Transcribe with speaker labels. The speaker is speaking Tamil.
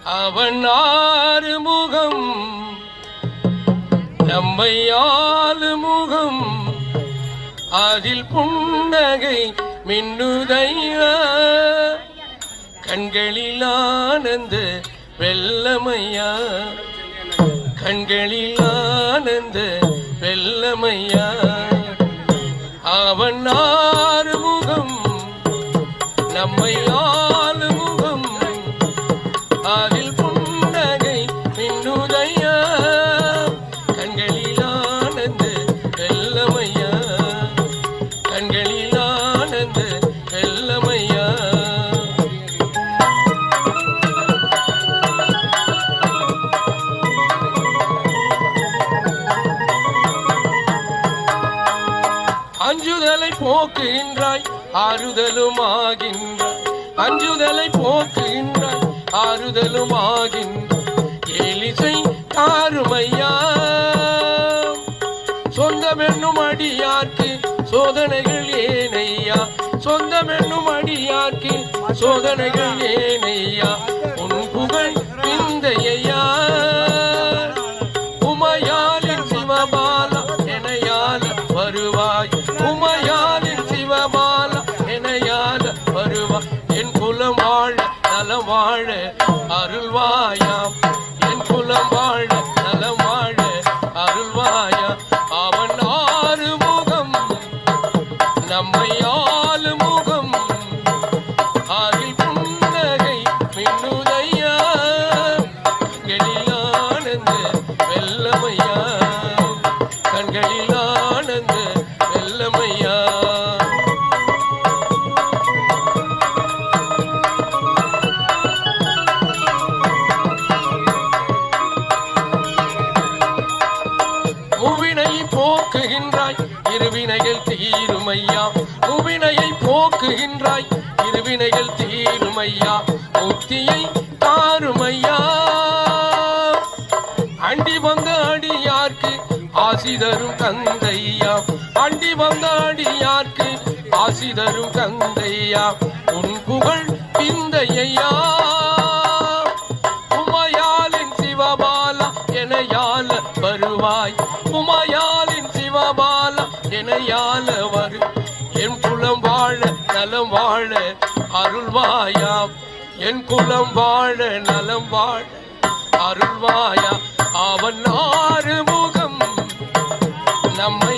Speaker 1: அவன் ஆறுமுகம் நம்மை ஆளுமுகம் அதில் புன்னகை மின்னுதையா கண்களில் ஆனந்த வெள்ளமையா கண்களில் ஆனந்த வெள்ளமையா அவன் ஆறுமுகம் நம்மை ஆளுமுகம் அதில் புன்னகை மின்னுதையா கண்களில் ஆனந்த வெள்ளமையா கண்களில் ஆனந்த வெள்ளமையா அஞ்சுதலை போக்குகின்றாய் ஆறுதலும் ஆகின்றாய் அஞ்சுதலை போக்குகின்றாய் ஆறுதலும் ஆகின்றாய் ஏலிசை தாருமையா சொந்தமென்னும் அடியார்க்கு சோதனைகள் ஏனையா சொந்தமென்னும் அடியார்க்கு சோதனைகள் ஏனையா உன் புகழ் பிந்தையா உமையாலின் சிவபாலா எனையால வருவாய் உமையாலின் சிவபாலா எனையால வருவாய் என் குலம் வாழ நலம் வாழ அருள்வாயாம் என் குலம் வாழ நலம் வாழ அருள்வாயா அவன் ஆறுமுகம் நம்மை ஆளுமுகம் அதில் புன்னகை மின்னுதையா கண்களில் ஆனந்த வெள்ளமையா கண்களில் ஆனந்த வெள்ளமையா முவினையை போக்குகின்றாய் இருவினைகள் தீருமையா முவினையை போக்குகின்றாய் இருவினைகள் தீருமையா முக்தியை தாருமையா அண்டி வந்த அடியார்க்கு ஆசி தரும் கந்தையா அண்டி வந்த அடியார்க்கு ஆசி தரும் கந்தையா உன் புகழ் பிந்தையா உமையாலின் சிவபாலா எனையால வருவாய் உமையாலின் சிவபாலா எனையால வரு என் குலம் வாழ நலம் வாழ அருள்வாயா என் குலம் வாழ நலம் வாழ அருள்வாயா அவன் ஆறுமுகம் நம்மை